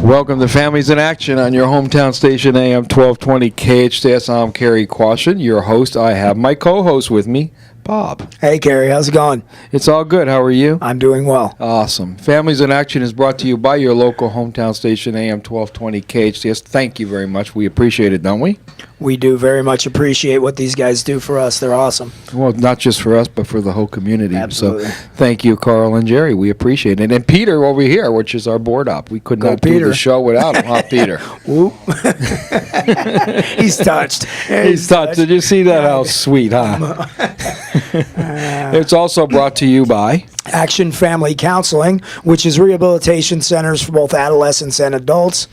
Welcome to Families in Action on your hometown station, AM 1220 KHTS. I'm Cary Quashen, your host. I have my co-host with me, Bob. Hey, Cary, how's it going? It's all good. How are you? I'm doing well. Awesome. Families in Action is brought to you by your local hometown station, AM 1220 KHTS. Thank you very much. We appreciate it, don't we? We do very much appreciate what these guys do for us. They're awesome. Well, not just for us, but for the whole community. Absolutely. So thank you, Carl and Jerry. We appreciate it. And Peter over here, which is our board op. We could not do the show without him, huh, Peter? Whoop. He's touched. He's touched. Did you see that? How sweet, huh? It's also brought to you by Action Family Counseling, which is rehabilitation centers for both adolescents and adults.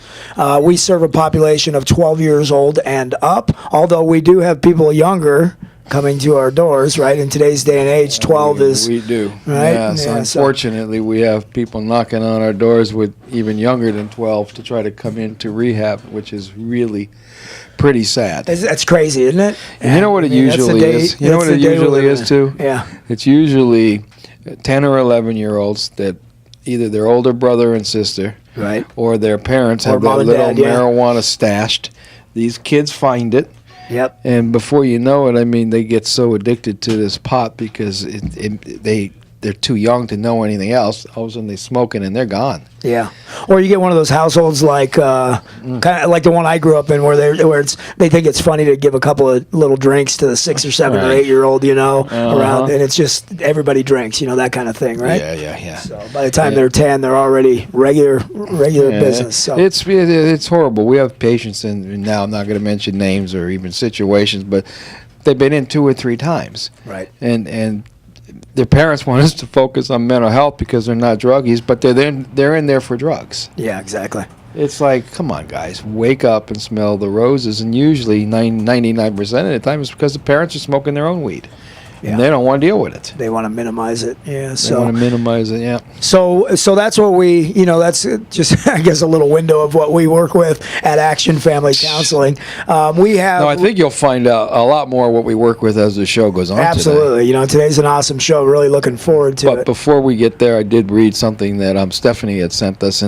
We serve a population of 12 years old and up, although we do have people younger coming to our doors, right? In today's day and age, 12 is... We do. Right? Yes, yeah, unfortunately, we have people knocking on our doors with even younger than 12 to try to come into rehab, which is really pretty sad. That's crazy, isn't it? And you know what it usually is? You know what it usually is, too? Yeah. It's usually 10 or 11-year-olds that either their older brother and sister, right, or their parents have their little marijuana stashed. These kids find it. Yep. And before you know it, I mean, they get so addicted to this pot because they're too young to know anything else. All of a sudden, they smoke it and they're gone. Yeah. Or you get one of those households like kind of like the one I grew up in, where they think it's funny to give a couple of little drinks to the 6 or 7 or 8-year-old, around, and it's just everybody drinks, that kind of thing, right? Yeah. So by the time they're 10, they're already regular business. So it's horrible. We have patients, and now I'm not going to mention names or even situations, but they've been in 2 or 3 times, right? And their parents want us to focus on mental health because they're not druggies, but they're in there for drugs. Yeah, exactly. It's like, come on, guys, wake up and smell the roses. And usually 99% of the time it's because the parents are smoking their own weed. Yeah. And they don't want to deal with it. They want to minimize it. Yeah. They want to minimize it, yeah. So that's what we, that's just, I guess, a little window of what we work with at Action Family Counseling. We have... No, I think you'll find out a lot more what we work with as the show goes on. Absolutely. Today. Today's an awesome show. Really looking forward to it. But before we get there, I did read something that Stephanie had sent us,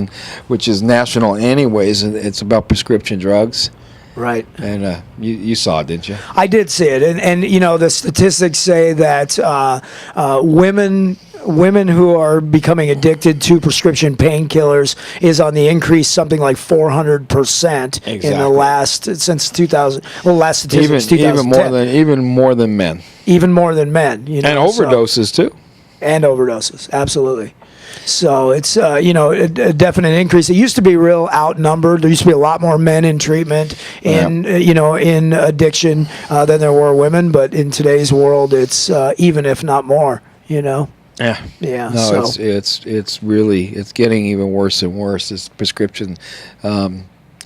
which is national anyways, and it's about prescription drugs. Right. And you saw it, didn't you? I did see it. And the statistics say that women who are becoming addicted to prescription painkillers is on the increase, something like 400% in the last, since 2000, last statistics, 2010. Even more than men. Even more than men. And overdoses, too. And overdoses, absolutely. So it's a definite increase. It used to be real outnumbered. There used to be a lot more men in treatment in addiction than there were women. But in today's world, it's even if not more. Yeah. Yeah. No, it's really getting even worse and worse. This prescription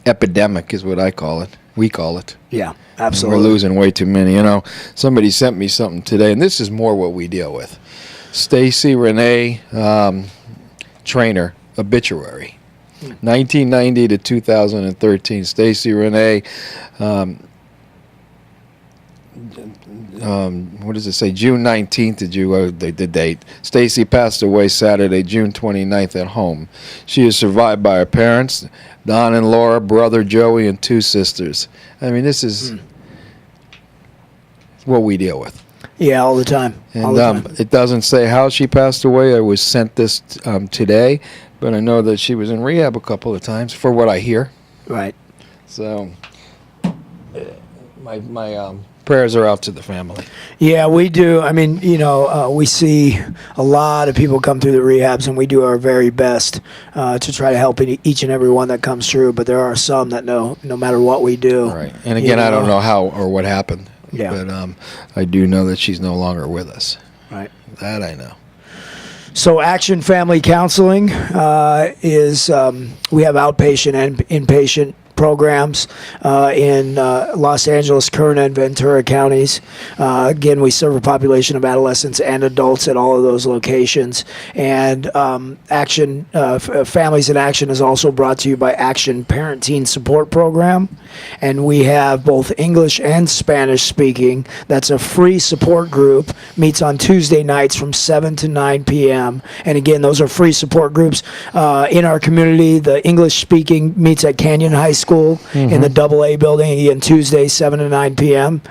epidemic is what I call it. We call it. Yeah, absolutely. And we're losing way too many. Somebody sent me something today, and this is more what we deal with. Stacy Renee. Trainer obituary, 1990 to 2013. Stacy Renee, what does it say? June 19th the date. Stacy passed away Saturday, June 29th at home. She is survived by her parents, Don and Laura, brother Joey, and 2 sisters. I mean, this is what we deal with. Yeah, all the time. And it doesn't say how she passed away. I was sent this today, but I know that she was in rehab a couple of times, for what I hear. Right. So my prayers are out to the family. Yeah, we do. I mean, we see a lot of people come through the rehabs, and we do our very best to try to help each and every one that comes through. But there are some that no matter what we do. Right. And again, I don't know how or what happened. Yeah. But I do know that she's no longer with us. Right. That I know. So Action Family Counseling is we have outpatient and inpatient programs in Los Angeles, Kern, and Ventura counties. Again, we serve a population of adolescents and adults at all of those locations. And Action Families in Action is also brought to you by Action Parenting Support Program. And we have both English and Spanish speaking. That's a free support group, meets on Tuesday nights from 7 to 9 p.m. And again, those are free support groups in our community. The English speaking meets at Canyon High School in the AA building, again, Tuesday, 7 to 9 p.m.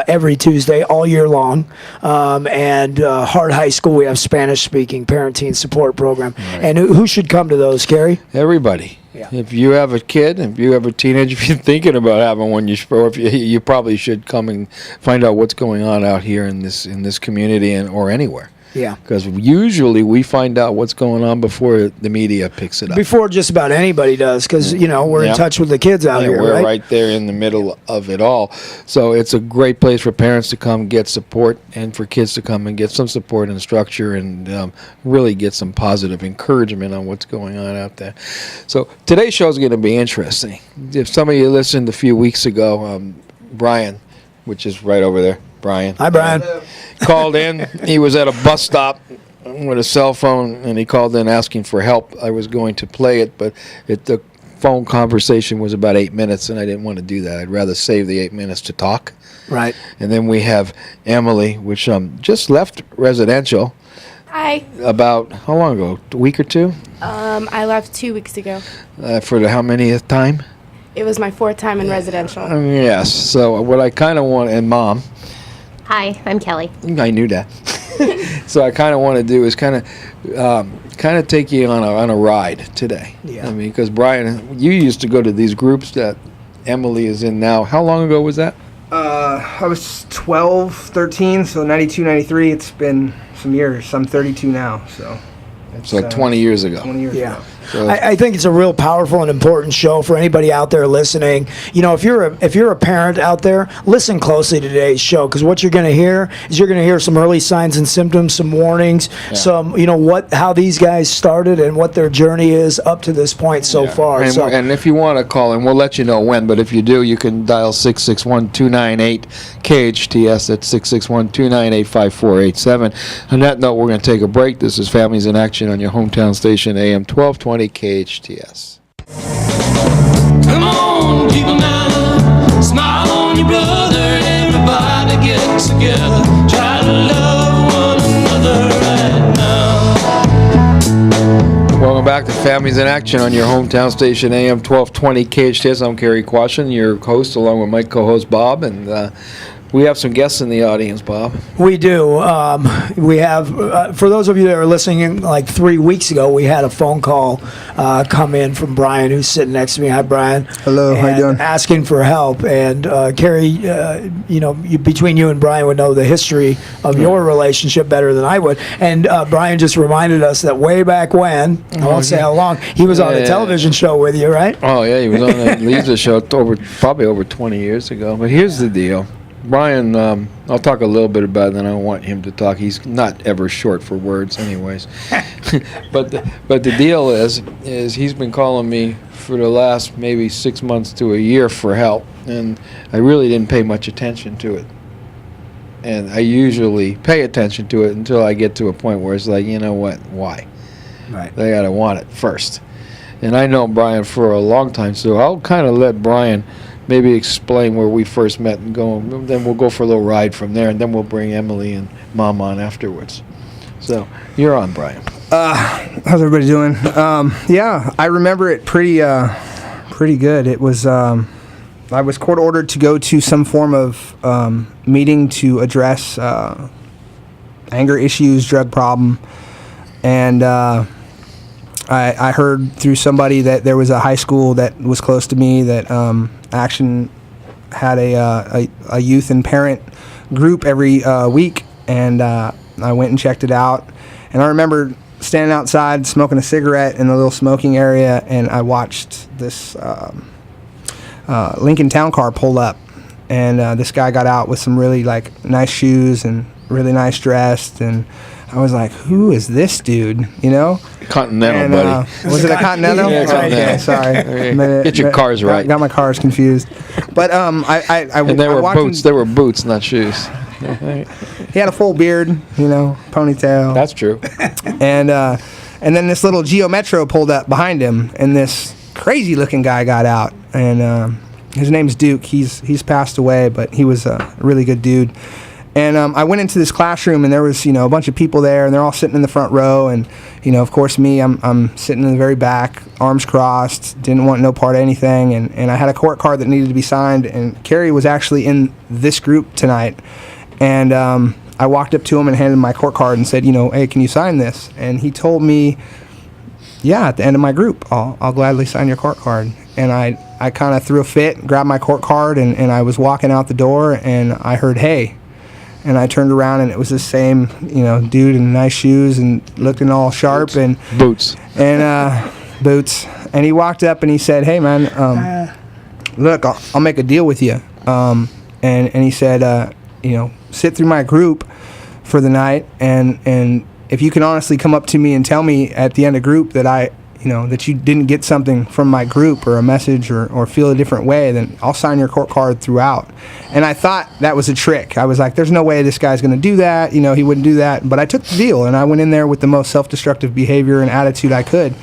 Every Tuesday, all year long. And Hart High School, we have Spanish speaking parenting support program. Right. And who should come to those, Cary? Everybody. Yeah. If you have a kid, if you have a teenager, if you're thinking about having one, you probably should come and find out what's going on out here in this community or anywhere. Yeah. Because usually we find out what's going on before the media picks it up. Before just about anybody does, because, we're in touch with the kids out here, we're right there in the middle of it all. So it's a great place for parents to come get support and for kids to come and get some support and structure and really get some positive encouragement on what's going on out there. So today's show is going to be interesting. If some of you listened a few weeks ago, Bryan, which is right over there, Bryan. Hi, Bryan. Called in. He was at a bus stop with a cell phone, and he called in asking for help. I was going to play it, but the phone conversation was about 8 minutes, and I didn't want to do that. I'd rather save the 8 minutes to talk. Right. And then we have Emily, which just left residential. Hi. About how long ago? A week or two? I left 2 weeks ago. For the how manyth time? It was my 4th time in residential. Yes. So what I kind of want, and Mom. Hi, I'm Kelly. I knew that. So I kind of want to do is kind of take you on a ride today. Yeah. I mean, because Bryan, you used to go to these groups that Emily is in now. How long ago was that? I was 12, 13, so 92, 93. It's been some years. I'm 32 now, so. It's like 20 years ago. 20 years ago. So I think it's a real powerful and important show for anybody out there listening. If you're a parent out there, listen closely to today's show, because what you're going to hear is some early signs and symptoms, some warnings, some how these guys started and what their journey is up to this point so far. And if you want to call in, we'll let you know when. But if you do, you can dial 661-298-KHTS. That's 661-298-5487. On that note, we're going to take a break. This is Families in Action on your hometown station, AM 1220 KHTS. Come on, people now, smile on your brother, everybody get together, try to love one another right now. Welcome back to Families in Action on your hometown station, AM 1220 KHTS. I'm Cary Quashen, your host, along with my co-host Bob, and we have some guests in the audience, Bob. We do. We have, for those of you that are listening, like 3 weeks ago, we had a phone call come in from Bryan, who's sitting next to me. Hi, Bryan. Hello, how you doing? Asking for help. And Cary, between you and Bryan would know the history of your relationship better than I would. And Bryan just reminded us that way back when, I won't say how long, he was on a television show with you, right? Oh, yeah, he was on the Lisa show probably over 20 years ago. But here's the deal. Bryan, I'll talk a little bit about it, then I want him to talk. He's not ever short for words anyways. But the deal is he's been calling me for the last maybe 6 months to a year for help, and I really didn't pay much attention to it. And I usually pay attention to it until I get to a point where it's like, you know what, why? Right. They got to want it first. And I know Bryan for a long time, so I'll kind of let Bryan maybe explain where we first met and then we'll go for a little ride from there, and then we'll bring Emily and Mom on afterwards. So you're on, Bryan. How's everybody doing? Yeah, I remember it pretty good. It was I was court ordered to go to some form of meeting to address anger issues, drug problem, and I heard through somebody that there was a high school that was close to me that Action had a youth and parent group every week, and I went and checked it out. And I remember standing outside smoking a cigarette in the little smoking area, and I watched this Lincoln Town car pull up, and this guy got out with some really nice shoes and really nice dressed, and I was like, who is this dude? Continental, And, buddy. was it a Continental? Yeah, Continental. Okay, sorry. Get your cars right. Got my cars confused. But And they I were walked in- boots. They were boots, not shoes. He had a full beard, ponytail. That's true. And then this little Geo Metro pulled up behind him, and this crazy looking guy got out. And his name's Duke. He's passed away, but he was a really good dude. And I went into this classroom, and there was a bunch of people there, and they're all sitting in the front row. And of course, me, I'm sitting in the very back, arms crossed, didn't want no part of anything. And I had a court card that needed to be signed. And Cary was actually in this group tonight. And I walked up to him and handed him my court card and said, hey, can you sign this? And he told me, yeah, at the end of my group, I'll gladly sign your court card. And I kind of threw a fit, grabbed my court card, and I was walking out the door, and I heard, hey. And I turned around, and it was the same, dude in nice shoes and looking all sharp and Boots. and boots. And he walked up and he said, "Hey, man, look, I'll make a deal with you." And he said, sit through my group for the night, and if you can honestly come up to me and tell me at the end of group that that you didn't get something from my group or a message or feel a different way, then I'll sign your court card throughout. And I thought that was a trick. I was like, there's no way this guy's going to do that. He wouldn't do that. But I took the deal, and I went in there with the most self-destructive behavior and attitude I could.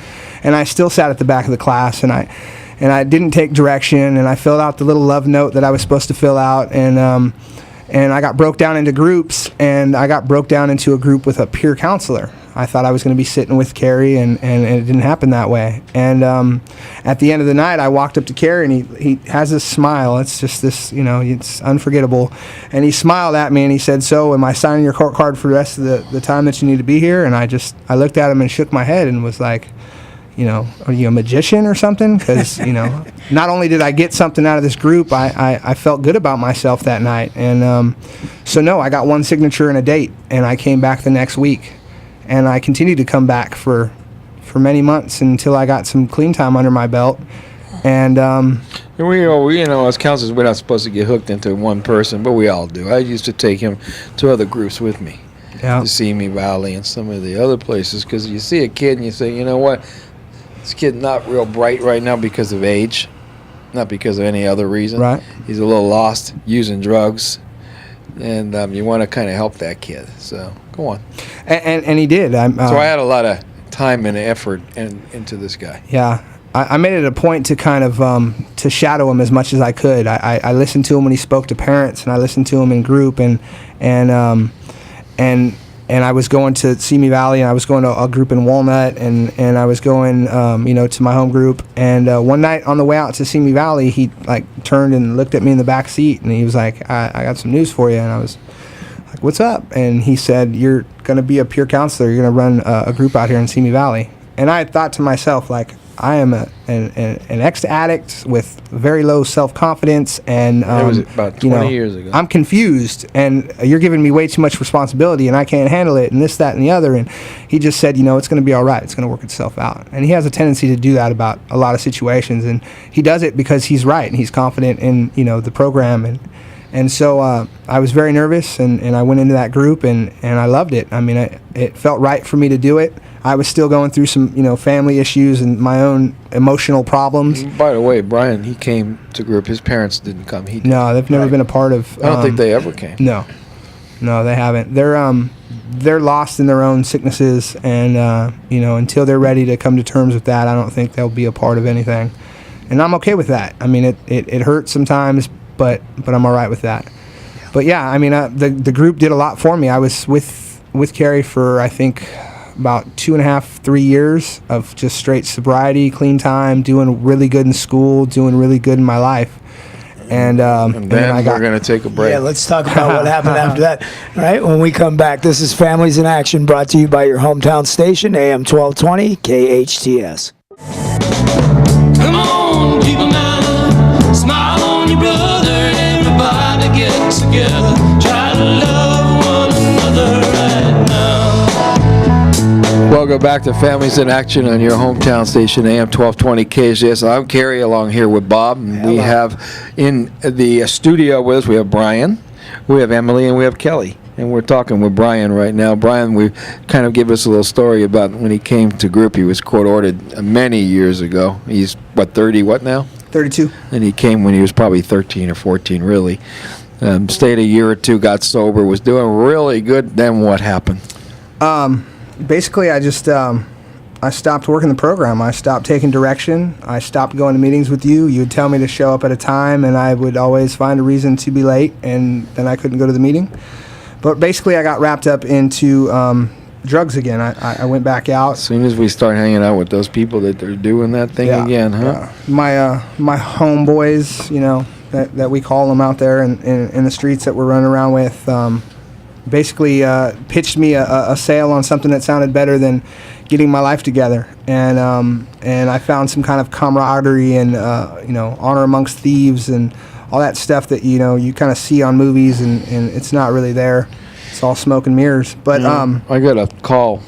And I still sat at the back of the class, and I didn't take direction, and I filled out the little love note that I was supposed to fill out, and I got broke down into groups, and I got broke down into a group with a peer counselor. I thought I was going to be sitting with Cary, and it didn't happen that way. And at the end of the night, I walked up to Cary, and he has this smile. It's just this, it's unforgettable. And he smiled at me, and he said, "So, am I signing your court card for the rest of the time that you need to be here?" And I looked at him and shook my head and was like, are you a magician or something? Because, not only did I get something out of this group, I felt good about myself that night. And so, no, I got one signature and a date, and I came back the next week. And I continued to come back for many months until I got some clean time under my belt. And We as counselors, we're not supposed to get hooked into one person, but we all do. I used to take him to other groups with me, to Simi Valley and some of the other places, because you see a kid and you say, you know what, this kid not real bright right now because of age, not because of any other reason. Right. He's a little lost, using drugs, and you want to kind of help that kid. So go on. And he did. So I had a lot of time and effort into this guy. Yeah. I made it a point to kind of to shadow him as much as I could. I listened to him when he spoke to parents, and I listened to him in group, and I was going to Simi Valley, and I was going to a group in Walnut, and I was going to my home group. And one night on the way out to Simi Valley, he turned and looked at me in the back seat, and he was like, I got some news for you. And I was like, what's up? And he said, you're going to be a peer counselor. You're going to run a group out here in Simi Valley. And I thought to myself, I am an ex-addict with very low self-confidence, and That was about 20 years ago. I'm confused, and you're giving me way too much responsibility, and I can't handle it, and this, that, and the other. And he just said, it's going to be all right. It's going to work itself out. And he has a tendency to do that about a lot of situations, and he does it because he's right, and he's confident in the program. And so I was very nervous, and I went into that group, and I loved it. I mean, it felt right for me to do it. I was still going through some, family issues and my own emotional problems. By the way, Bryan, he came to group. His parents didn't come. He did. No, they've never been a part of. I don't think they ever came. No, they haven't. They're lost in their own sicknesses, and until they're ready to come to terms with that, I don't think they'll be a part of anything. And I'm okay with that. I mean, it hurts sometimes, but I'm all right with that. But yeah, I mean, the group did a lot for me. I was with Cary for, I think, about 2.5, 3 years of just straight sobriety, clean time, doing really good in school, doing really good in my life. And then we're going to take a break. Yeah, let's talk about what happened after that. All right, when we come back, this is Families in Action, brought to you by your hometown station, AM 1220, KHTS. Come on, people now, smile on your brother. Everybody get together, try to love one another right now. Welcome back to Families in Action on your hometown station, AM 1220 KHTS. I'm Cary, along here with Bob. And we have in the studio with us, we have Bryan, we have Emily, and we have Kelly. And we're talking with Bryan right now. Bryan, we kind of give us a little story about when he came to group. He was court-ordered many years ago. He's, 30 what now? 32. And he came when he was probably 13 or 14, really. Stayed a year or two, got sober, was doing really good. Then what happened? Basically, I just I stopped working the program. I stopped taking direction. I stopped going to meetings with you. You would tell me to show up at a time, and I would always find a reason to be late, and then I couldn't go to the meeting. But basically, I got wrapped up into drugs again. I went back out. As soon as we start hanging out with those people that they're doing that thing again, huh? My homeboys, that we call them out there in the streets that we're running around with, basically pitched me a sale on something that sounded better than getting my life together, and I found some kind of camaraderie and honor amongst thieves and all that stuff that you kind of see on movies, and it's not really there. It's all smoke and mirrors. But I got a call.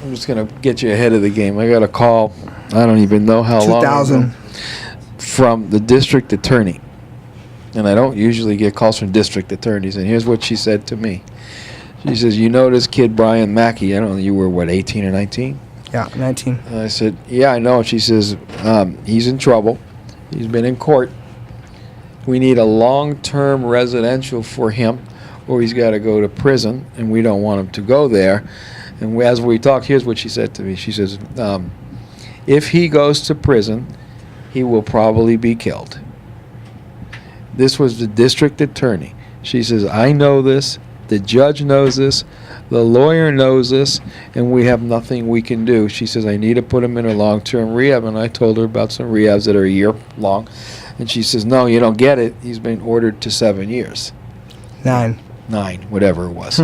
I'm just gonna get you ahead of the game. I got a call. I don't even know how long. 2000 from the district attorney. And I don't usually get calls from district attorneys. And here's what she said to me. She says, this kid, Bryan Mackey, I don't know, you were, 18 or 19? Yeah, 19. And I said, yeah, I know. She says, he's in trouble. He's been in court. We need a long-term residential for him, or he's got to go to prison, and we don't want him to go there. And as we talked, here's what she said to me. She says, if he goes to prison, he will probably be killed. This was the district attorney. She says, I know this, the judge knows this, the lawyer knows this, and we have nothing we can do. She says, I need to put him in a long-term rehab, and I told her about some rehabs that are a year long. And she says, no, you don't get it. He's been ordered to 7 years. 9, whatever it was.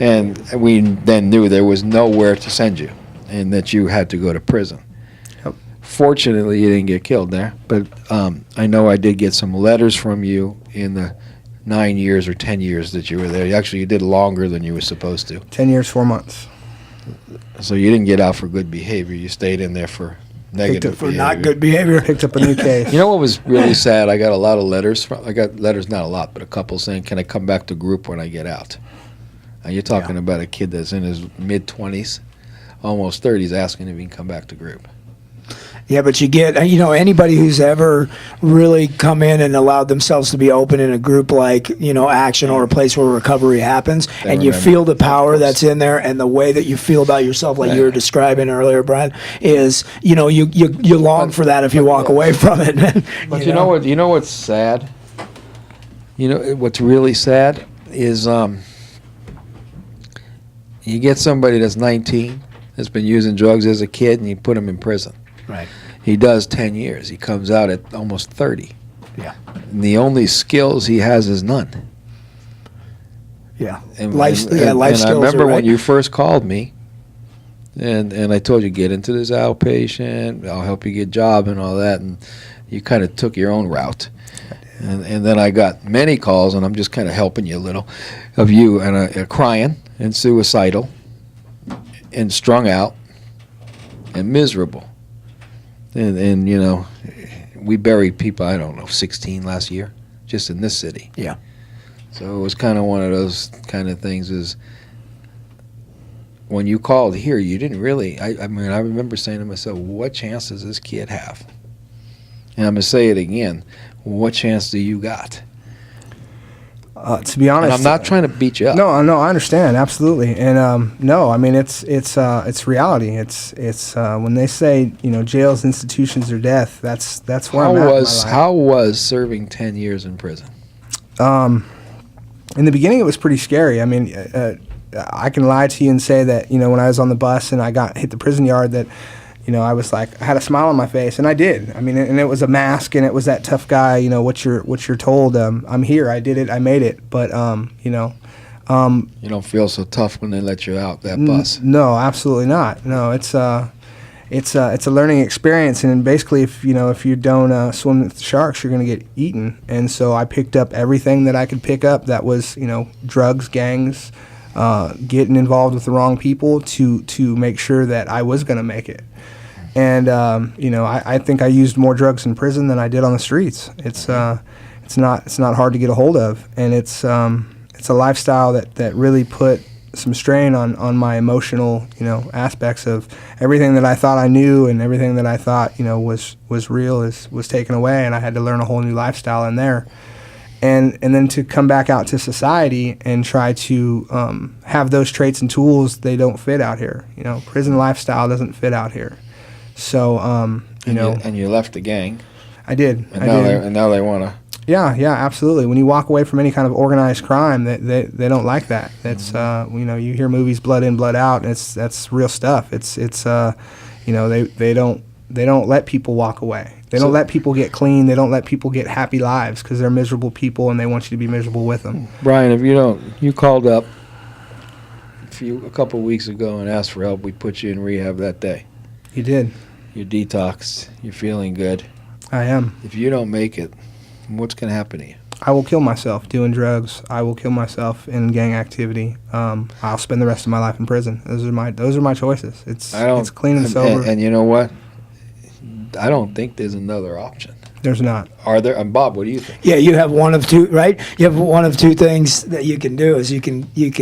And we then knew there was nowhere to send you, and that you had to go to prison. Fortunately, you didn't get killed there, but I know I did get some letters from you in the 9 years or 10 years that you were there. Actually, you did longer than you were supposed to. 10 years, 4 months. So you didn't get out for good behavior. You stayed in there for negative for behavior. not good behavior. Picked up a new case. You know what was really sad? I got a lot of letters. I got letters, not a lot, but a couple saying, can I come back to group when I get out? And you're talking about a kid that's in his mid-20s, almost 30s, asking if he can come back to group. Yeah, but you get, anybody who's ever really come in and allowed themselves to be open in a group like, Action or a place where recovery happens, and you feel the power that's in there, and the way that you feel about yourself, like you were describing earlier, Bryan, is, you long for that if you walk away from it. But you know what? You know what's sad? What's really sad is you get somebody that's 19, that's been using drugs as a kid, and you put him in prison. Right. He does 10 years. He comes out at almost 30. Yeah. And the only skills he has is none. Yeah. Life skills. I remember are right. when you first called me, and I told you, get into this outpatient, I'll help you get a job and all that, and you kind of took your own route. And then I got many calls, and I'm just kind of helping you a little, of you and crying and suicidal and strung out and miserable. And we buried people, 16 last year, just in this city. Yeah. So it was kind of one of those kind of things is when you called here, you didn't really, I remember saying to myself, what chance does this kid have? And I'm going to say it again, what chance do you got? To be honest, And I'm not trying to beat you up. No, I understand absolutely, and it's reality. It's when they say jails, institutions, or death. That's where I'm at in my life. How was serving 10 years in prison? In the beginning, it was pretty scary. I mean, I can lie to you and say that when I was on the bus and I hit the prison yard that. I was like, I had a smile on my face, and I did. I mean, and it was a mask, and it was that tough guy. What you're told. I'm here. I did it. I made it. But you don't feel so tough when they let you out that bus. No, absolutely not. No, it's a learning experience, and basically, if you don't swim with the sharks, you're gonna get eaten. And so I picked up everything that I could pick up. That was drugs, gangs, getting involved with the wrong people to make sure that I was gonna make it. And I think I used more drugs in prison than I did on the streets. It's not hard to get a hold of, and it's it's a lifestyle that really put some strain on my emotional, aspects of everything that I thought I knew and everything that I thought, was real was taken away, and I had to learn a whole new lifestyle in there. And then to come back out to society and try to have those traits and tools, they don't fit out here. Prison lifestyle doesn't fit out here. So, and you left the gang. I did. And now they want to. Yeah, absolutely. When you walk away from any kind of organized crime, they don't like that. That's you hear movies Blood In, Blood Out, and that's real stuff. It's they don't let people walk away. They don't let people get clean. They don't let people get happy lives because they're miserable people and they want you to be miserable with them. Brian, if you called up a couple of weeks ago and asked for help, we put you in rehab that day. You did. You're detoxed. You're feeling good. I am. If you don't make it, what's going to happen to you? I will kill myself doing drugs. I will kill myself in gang activity. I'll spend the rest of my life in prison. Those are my choices. It's clean and sober. And you know what? I don't think there's another option. There's not. Are there? And Bob, what do you think? Yeah, you have one of two, right? You have one of two things that you can do. Is you can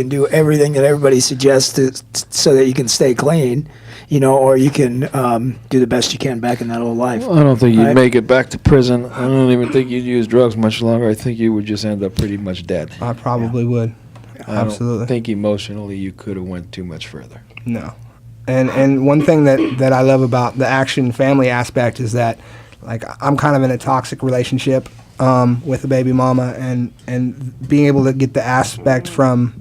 do everything that everybody suggests so that you can stay clean, or you can do the best you can back in that old life. Well, I don't think you'd Right. make it back to prison. I don't even think you'd use drugs much longer. I think you would just end up pretty much dead. I probably would. Absolutely. I don't think emotionally you could have went too much further. No. And one thing that I love about the Action family aspect is that, like, I'm kind of in a toxic relationship with a baby mama, and being able to get the aspect from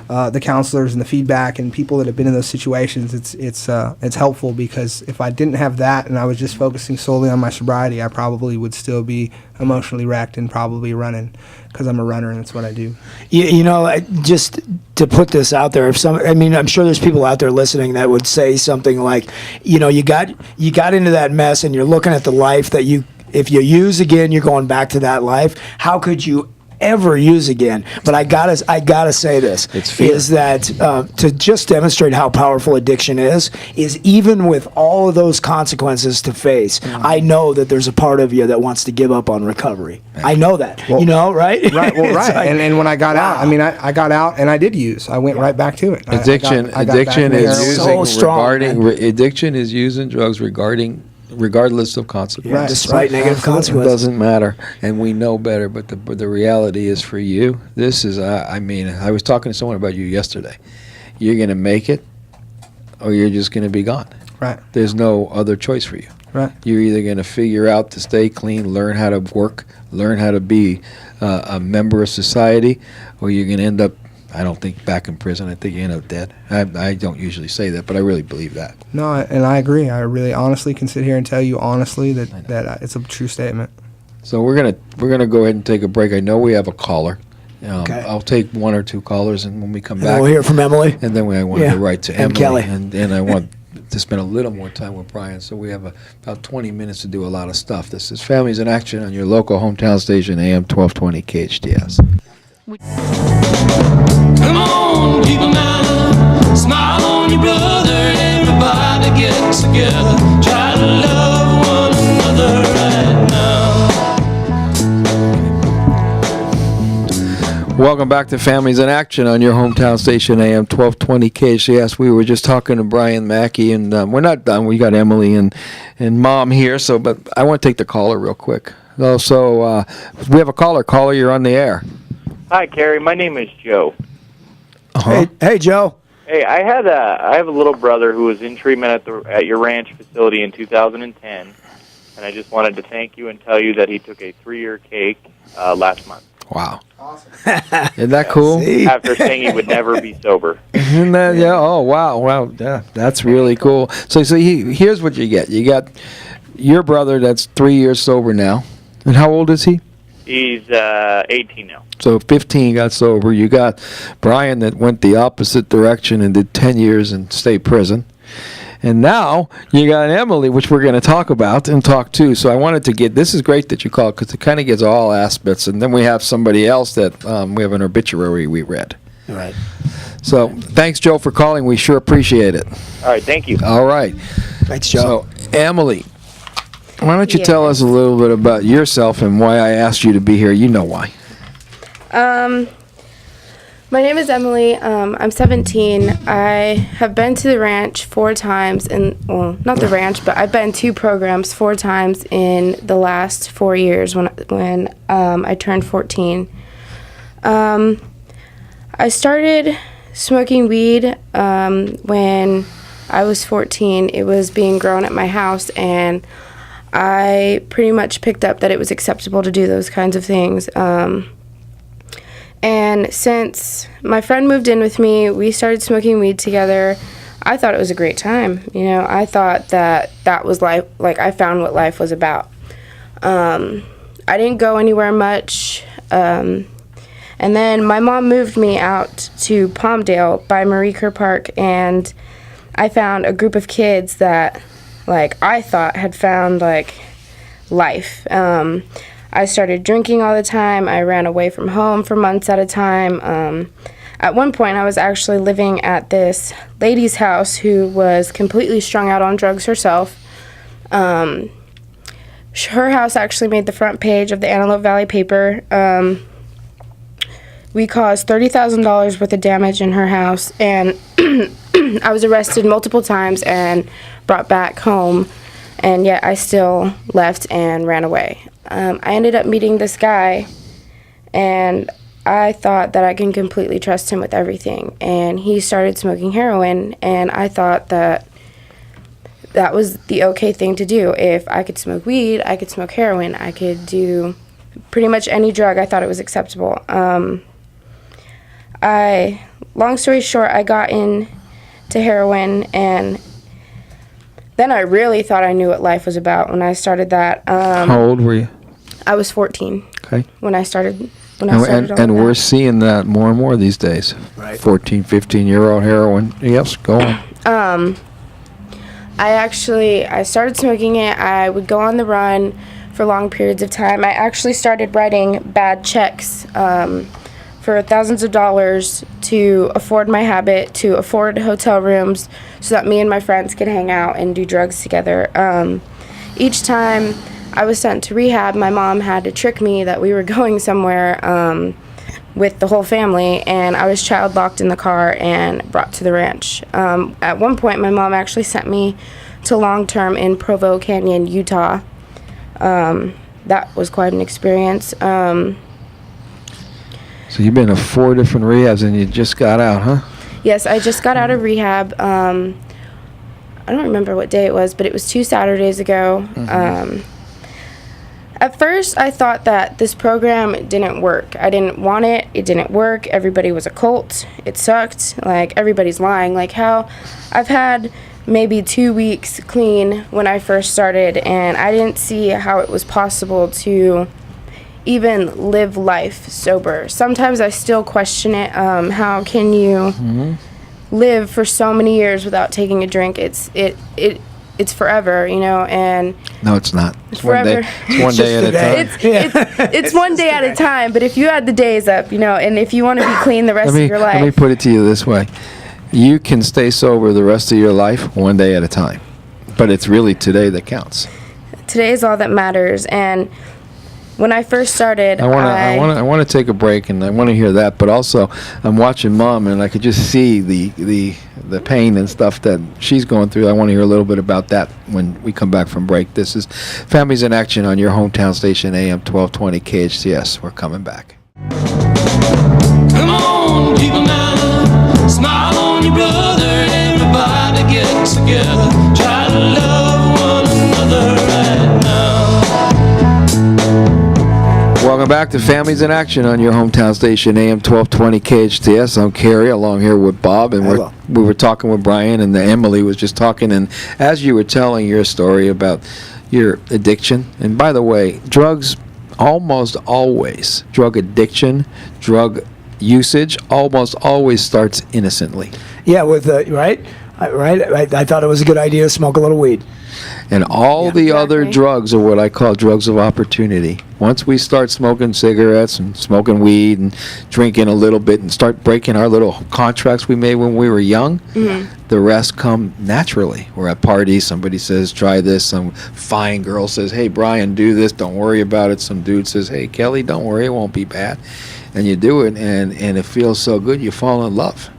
the counselors and the feedback and people that have been in those situations, it's helpful, because if I didn't have that and I was just focusing solely on my sobriety, I probably would still be emotionally wrecked and probably running, because I'm a runner and that's what I do. Just to put this out there, I'm sure there's people out there listening that would say something like, you got into that mess and you're looking at the life that if you use again, you're going back to that life. How could you ever use again? But I gotta say this, is that to just demonstrate how powerful addiction is even with all of those consequences to face, I know that there's a part of you that wants to give up on recovery. I know that. Well, right? Right. Well, right. Like, and when I got out, I got out and I did use. I went right back to it. Addiction is using drugs regardless of consequences. Right. Despite negative consequences. It doesn't matter, and we know better, but the reality is, for you, this is, I was talking to someone about you yesterday. You're going to make it, or you're just going to be gone. Right. There's no other choice for you. Right. You're either going to figure out to stay clean, learn how to work, learn how to be a member of society, or you're going to end up, I don't think, back in prison. I think you end up dead. I don't usually say that, but I really believe that. No, and I agree. I really honestly can sit here and tell you honestly that it's a true statement. So we're gonna go ahead and take a break. I know we have a caller. Okay. I'll take one or two callers, and when we come And back, we'll hear from Emily. and then I want to go right to Emily, And Kelly. and I want to spend a little more time with Brian. So we have about 20 minutes to do a lot of stuff. This is Families in Action on your local hometown station, AM 1220 KHTS. Come on, people now, smile on your brother. Everybody get together, try to love one another right now. Welcome back to Families in Action on your hometown station, AM 1220 KHTS. We were just talking to Bryan Mackey, and we're not done. We got Emily and Mom here, but I want to take the caller real quick. So we have a caller. Caller, you're on the air. Hi, Cary. My name is Joe. Uh-huh. Hey, Joe. Hey, I have a little brother who was in treatment at your ranch facility in 2010, and I just wanted to thank you and tell you that he took a 3-year cake last month. Wow. Awesome. Isn't that cool? After saying he would never be sober. Isn't that, yeah? Oh, wow. Yeah, that's really cool. So here's what you get. You got your brother that's 3 years sober now. And how old is he? He's 18 now. So 15 got sober. You got Brian that went the opposite direction and did 10 years in state prison. And now you got Emily, which we're going to talk about and talk to. So I wanted to this is great that you called, because it kind of gets all aspects. And then we have somebody else that we have an obituary we read. All right. So thanks, Joe, for calling. We sure appreciate it. All right, thank you. All right. Thanks, Joe. So, Emily, why don't you tell us a little bit about yourself and why I asked you to be here? You know why. My name is Emily. I'm 17. I have been to the ranch 4 times, well, not the ranch, but I've been to programs 4 times in the last 4 years when I turned 14. I started smoking weed when I was 14. It was being grown at my house, and I pretty much picked up that it was acceptable to do those kinds of things. And since my friend moved in with me, we started smoking weed together. I thought it was a great time. You know, I thought that was life. Like, I found what life was about. I didn't go anywhere much. And then my mom moved me out to Palmdale by Marie Kerr Park, and I found a group of kids that, like, I thought had found, like, life. I started drinking all the time. I ran away from home for months at a time. At one point, I was actually living at this lady's house who was completely strung out on drugs herself. Her house actually made the front page of the Antelope Valley paper. We caused $30,000 worth of damage in her house, and I was arrested multiple times and brought back home, and yet I still left and ran away. I ended up meeting this guy, and I thought that I can completely trust him with everything. And he started smoking heroin, and I thought that was the okay thing to do. If I could smoke weed, I could smoke heroin, I could do pretty much any drug. I thought it was acceptable. Long story short, I got into heroin, and then I really thought I knew what life was about when I started that. How old were you? I was 14 Okay. when I started. And we're seeing that more and more these days. Right. 14, 15-year-old heroin. Yes, go on. I started smoking it. I would go on the run for long periods of time. I actually started writing bad checks for thousands of dollars to afford my habit, to afford hotel rooms, so that me and my friends could hang out and do drugs together. Each time I was sent to rehab, my mom had to trick me that we were going somewhere with the whole family, and I was child locked in the car and brought to the ranch. At one point, my mom actually sent me to long-term in Provo Canyon, Utah. That was quite an experience. So you've been to 4 different rehabs and you just got out, huh? Yes, I just got out of rehab. I don't remember what day it was, but it was 2 Saturdays ago. At first, I thought that this program didn't work. I didn't want it. It didn't work. Everybody was a cult. It sucked. Like, everybody's lying. Like, how I've had maybe 2 weeks clean when I first started, and I didn't see how it was possible to even live life sober. Sometimes I still question it. How can you live for so many years without taking a drink? It's forever, you know. And No, it's not. It's forever. One day at a time. It's one day at a time. But if you add the days up, you know, and if you want to be clean the rest of your life, Let me put it to you this way. You can stay sober the rest of your life one day at a time. But it's really today that counts. today is all that matters. And when I first started, I want to take a break, and I want to hear that. But also, I'm watching Mom, and I could just see the pain and stuff that she's going through. I want to hear a little bit about that when we come back from break. This is Families in Action on your hometown station, AM 1220 KHCS. We're coming back. Come on, people now, smile on your brother. Everybody get together, try to love one another right now. Welcome back to Families in Action on your hometown station, AM 1220 KHTS. I'm Cary, along here with Bob, and we were talking with Bryan, and Emily was just talking, and as you were telling your story about your addiction, and by the way, drugs almost always, drug addiction, drug usage almost always starts innocently. Yeah, with right. I thought it was a good idea to smoke a little weed. And all the other drugs are what I call drugs of opportunity. Once we start smoking cigarettes and smoking weed and drinking a little bit and start breaking our little contracts we made when we were young, the rest come naturally. We're at parties, somebody says, try this. Some fine girl says, hey, Bryan, do this. Don't worry about it. Some dude says, hey, Kelly, don't worry. It won't be bad. and you do it, and it feels so good, you fall in love.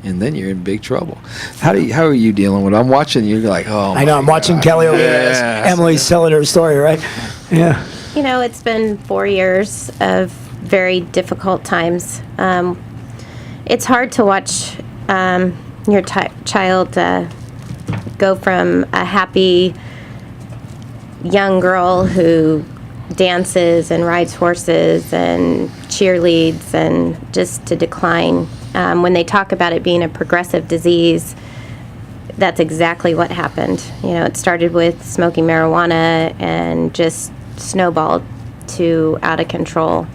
And then you're in big trouble. How are you dealing with it? I'm watching you, you're like, oh, I know, I'm watching Kelly over there. Yes. Emily's telling her story, right? Yeah. You know, it's been 4 years of very difficult times. It's hard to watch your child go from a happy young girl who dances and rides horses and cheerleads and just to decline. When they talk about it being a progressive disease, that's exactly what happened. You know, it started with smoking marijuana and just snowballed to out of control.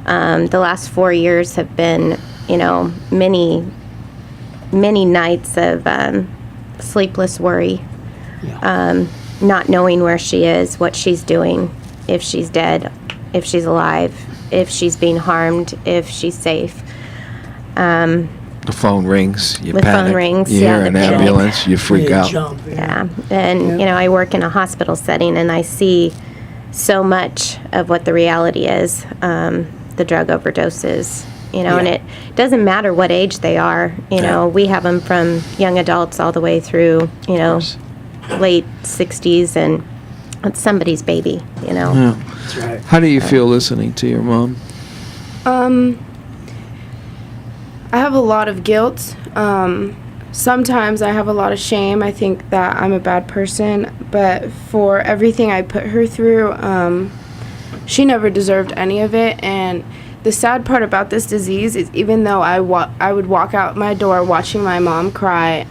The last 4 years have been, you know, many nights of sleepless worry, not knowing where she is, what she's doing, if she's dead, if she's alive, if she's being harmed, if she's safe. The phone rings, you The panic. phone rings, You yeah, hear an the panic. ambulance, you freak You out. jump, Yeah, and you know, I work in a hospital setting, and I see so much of what the reality is, the drug overdoses, you know, and it doesn't matter what age they are, you know, we have them from young adults all the way through, you know, late 60s, and it's somebody's baby, you know. Yeah. That's right. How do you feel listening to your mom? I have a lot of guilt. Sometimes I have a lot of shame. I think that I'm a bad person, but for everything I put her through, she never deserved any of it. And the sad part about this disease is even though I would walk out my door watching my mom cry,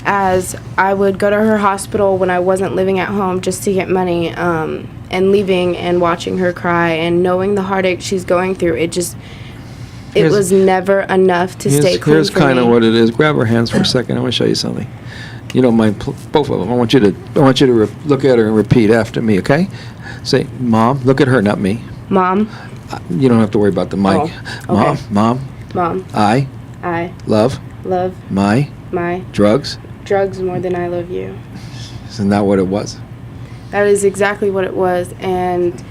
as I would go to her hospital when I wasn't living at home just to get money, and leaving and watching her cry and knowing the heartache she's going through, it was never enough to stay clean Here's for kind of me. what it is. Grab her hands for a second. I want to show you something. You don't mind, both of them. I want you to look at her and repeat after me, okay? Say, Mom. Look at her, not me. Mom, You don't have to worry about the mic. Oh, okay. Mom. Mom, I I love love my my drugs. drugs more than I love you. Isn't that what it was? That is exactly what it was. And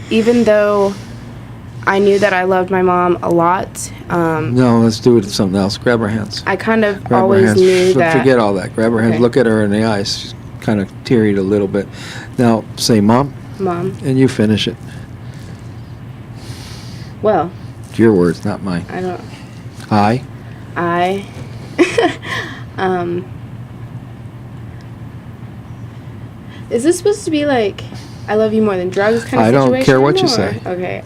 even though I knew that I loved my mom a lot, No, let's do it with something else. Grab her hands. I kind of Grab her always hands. knew that. Forget all that. Grab her hands. Okay. Look at her in the eyes. She's kind of teary a little bit. Now, say, Mom, Mom, and you finish it. well, It's your words, not mine. I don't. I Is this supposed to be like, I love you more than drugs kind of I situation? don't care what you or- say. Okay.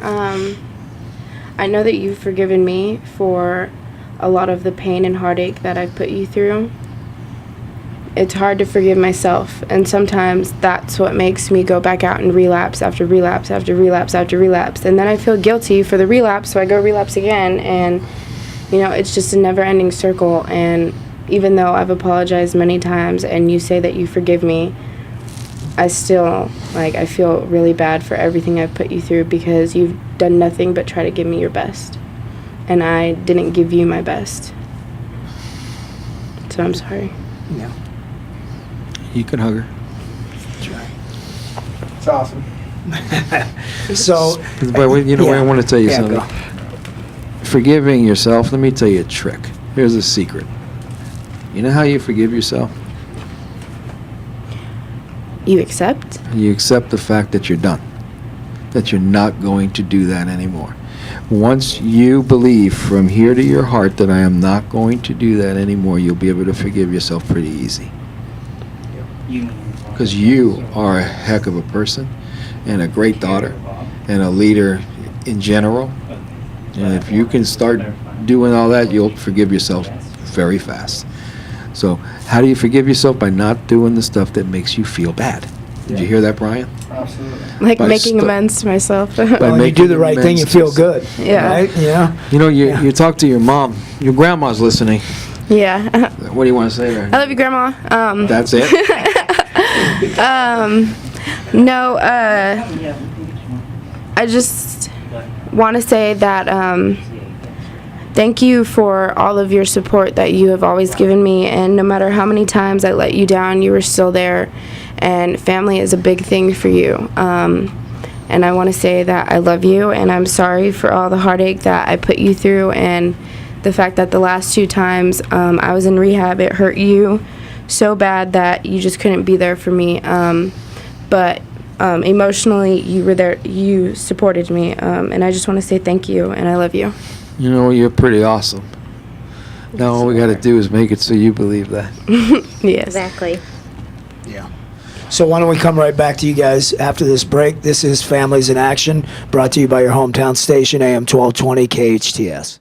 I know that you've forgiven me for a lot of the pain and heartache that I've put you through. It's hard to forgive myself, and sometimes that's what makes me go back out and relapse after relapse after relapse after relapse. And then I feel guilty for the relapse, so I go relapse again, and you know, it's just a never-ending circle. And even though I've apologized many times and you say that you forgive me, I still, I feel really bad for everything I've put you through because you've done nothing but try to give me your best. And I didn't give you my best. So I'm sorry. Yeah. You can hug her. It's awesome. So, But you know, Yeah. I want to tell you Yeah, something. go. Forgiving yourself, let me tell you a trick. Here's a secret. You know how you forgive yourself? You accept? You accept the fact that you're done, that you're not going to do that anymore. Once you believe from here to your heart that I am not going to do that anymore, you'll be able to forgive yourself pretty easy. Because you are a heck of a person and a great daughter and a leader in general. And if you can start doing all that, you'll forgive yourself very fast. So how do you forgive yourself? By not doing the stuff that makes you feel bad. Did you hear that, Brian? Absolutely. Like By making sto- amends to myself. By when you making do the right thing, you amends feel to- good. Yeah. Right? Yeah. You know, Yeah. you talk to your mom. Your grandma's listening. Yeah. What do you want to say to I her? love you, Grandma. That's it? No, I just want to say that thank you for all of your support that you have always given me, and no matter how many times I let you down, you were still there, and family is a big thing for you. and I want to say that I love you, and I'm sorry for all the heartache that I put you through, and the fact that the last 2 times I was in rehab, it hurt you so bad that you just couldn't be there for me. But emotionally, you were there, you supported me, and I just want to say thank you, and I love you. You know, you're pretty awesome. Now all we got to do is make it so you believe that. Yes. Exactly. Yeah. So why don't we come right back to you guys after this break? This is Families in Action, brought to you by your hometown station, AM 1220 KHTS.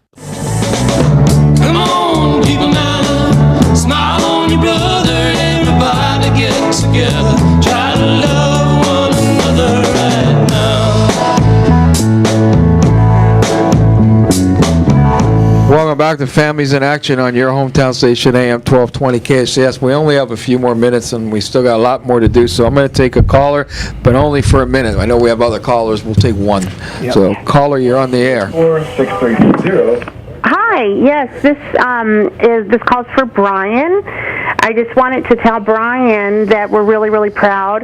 Come on, people now, smile on your brother. Everybody get together, try to love one another right now. Welcome back to Families in Action on your hometown station, AM 1220 KHTS. We only have a few more minutes, and we still got a lot more to do, so I'm going to take a caller, but only for a minute. I know we have other callers. We'll take one. Yep. So, caller, you're on the air. 6320. Hi, yes, this calls for Bryan. I just wanted to tell Bryan that we're really, really proud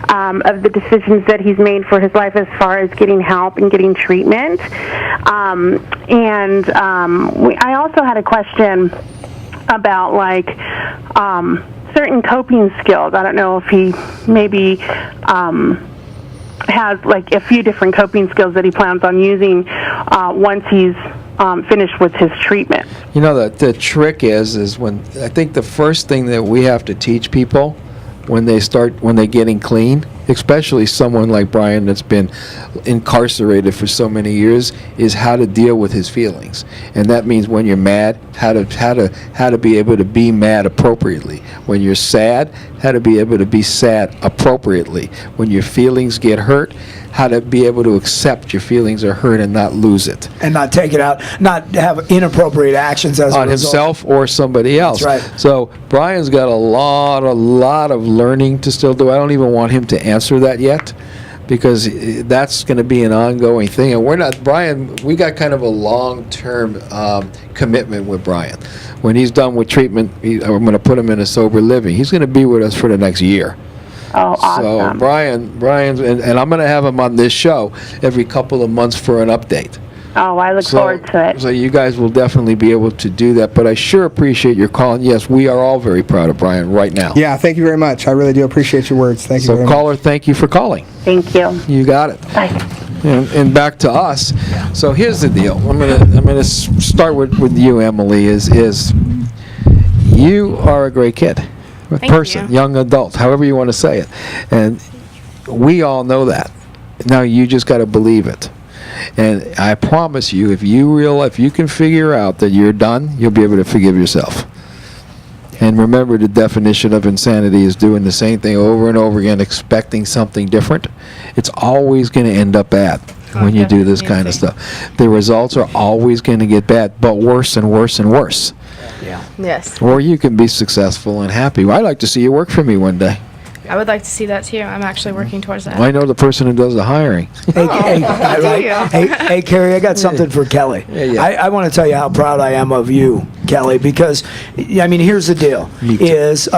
of the decisions that he's made for his life as far as getting help and getting treatment. I also had a question about certain coping skills. I don't know if he maybe has a few different coping skills that he plans on using once he's finished with his treatment. You know, the trick is when, I think the first thing that we have to teach people when they're getting clean, especially someone like Bryan that's been incarcerated for so many years, is how to deal with his feelings. And that means when you're mad, how to be able to be mad appropriately. When you're sad, how to be able to be sad appropriately. When your feelings get hurt, how to be able to accept your feelings are hurt and not lose it. And not take it out, not have inappropriate actions as on a result. himself or somebody else. That's right. So Bryan's got a lot of learning to still do. I don't even want him to answer that yet, because that's going to be an ongoing thing. And we're not, Bryan, we got kind of a long-term commitment with Bryan. When he's done with treatment, I'm going to put him in a sober living. He's going to be with us for the next year. Oh, awesome. So Bryan's, and I'm going to have him on this show every couple of months for an update. Oh, I look forward to it. So you guys will definitely be able to do that. But I sure appreciate your call. And yes, we are all very proud of Bryan right now. Yeah, thank you very much. I really do appreciate your words. Thank you very So much. caller, thank you for calling. Thank you. You got it. Bye. And back to us. So here's the deal. I'm gonna start with you, Emily. Is you are a great kid, person, you. young adult, however you want to say it, and we all know that. Now you just got to believe it. And I promise you, if you can figure out that you're done, you'll be able to forgive yourself. And remember, the definition of insanity is doing the same thing over and over again, expecting something different. It's always going to end up bad when you do this kind of stuff. The results are always going to get bad, but worse and worse and worse. Yeah. Yes. Or you can be successful and happy. I'd like to see you work for me one day. I would like to see that too. I'm actually working towards that. I know the person who does the hiring. Hey, Cary, I got something for Kelly. Yeah. I want to tell you how proud I am of you, Kelly, because I mean, here's the deal: is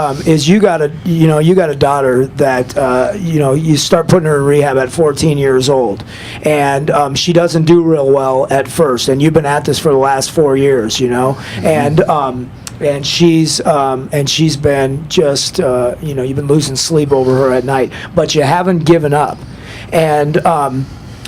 you got a daughter that you start putting her in rehab at 14 years old, and she doesn't do real well at first, and you've been at this for the last 4 years, and she's been just you've been losing sleep over her at night, but you haven't given up. And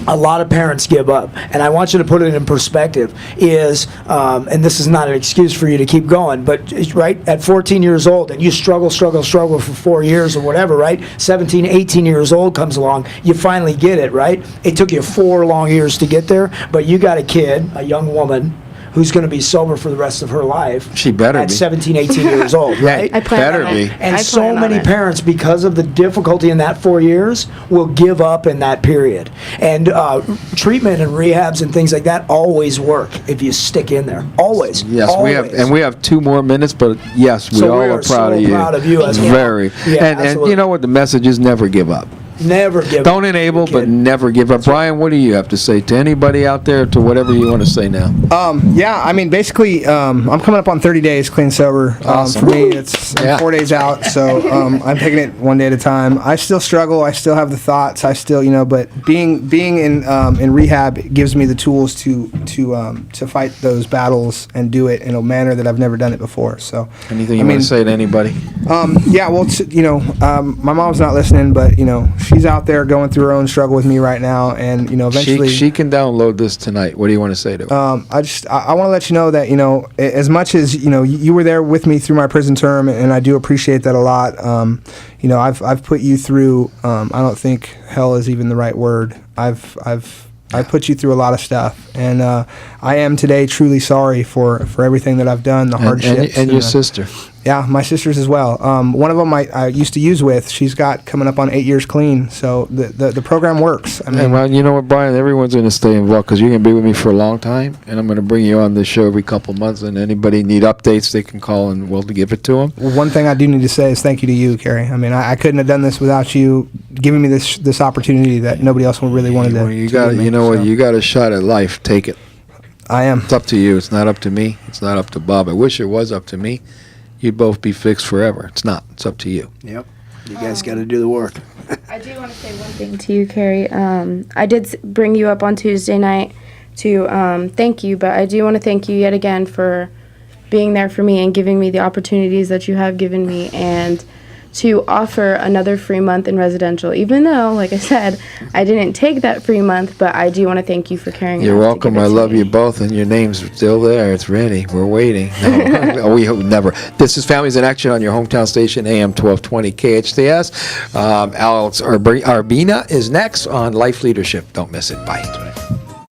a lot of parents give up, and I want you to put it in perspective, and this is not an excuse for you to keep going, but right at 14 years old, and you struggle for 4 years or whatever, right? 17, 18 years old comes along, you finally get it, right? It took you 4 long years to get there, but you got a kid, a young woman, who's going to be sober for the rest of her life. She better at be. 17, 18 years old, right? I plan Better on be. it. And I so plan on many it. parents, because of the difficulty in that 4 years, will give up in that period. And treatment and rehabs and things like that always work if you stick in there. Always. Yes, always. we have 2 more minutes, but yes, we So all we are are proud so of you. proud of you as well. Very. Yeah, and absolutely. you know what? The message is never give up. Never give Don't up. enable, but Kid. never give up. Brian, what do you have to say to anybody out there, to whatever you want to say now? Yeah, I mean, basically, I'm coming up on 30 days clean sober. Awesome. For me, it's I'm 4 days out, so I'm taking it one day at a time. I still struggle. I still have the thoughts. I still, but being in rehab gives me the tools to fight those battles and do it in a manner that I've never done it before. So, Anything you want to say to anybody? Yeah, well, my mom's not listening, but she's out there going through her own struggle with me right now, and eventually She can download this tonight. What do you want to say to her? I want to let you know that as much as you were there with me through my prison term, and I do appreciate that a lot. I've put you through. I don't think hell is even the right word. I've put you through a lot of stuff, and I am today truly sorry for everything that I've done, the hardships. And your sister. Yeah, my sisters as well. One of them I used to use with. She's got coming up on 8 years clean, so the program works. I mean, Well, you know what, Brian? Everyone's going to stay involved because you're going to be with me for a long time, and I'm going to bring you on this show every couple months. And anybody need updates, they can call and we'll give it to them. one thing I do need to say is thank you to you, Cary. I mean, I couldn't have done this without you giving me this opportunity that nobody else would really wanted to. You got, you got a shot at life. Take it. I am. It's up to you. It's not up to me. It's not up to Bob. I wish it was up to me. You'd both be fixed forever. It's not. It's up to you. Yep. You guys got to do the work. I do want to say one thing to you, Cary. I did bring you up on Tuesday night to thank you, but I do want to thank you yet again for being there for me and giving me the opportunities that you have given me, and to offer another free month in residential, even though, like I said, I didn't take that free month, but I do want to thank you for carrying it. You're welcome. I love you both, and your name's still there. It's ready. We're waiting. No, we hope never. This is Families in Action on your hometown station, AM 1220 KHTS. Alex Arbina is next on Life Leadership. Don't miss it. Bye.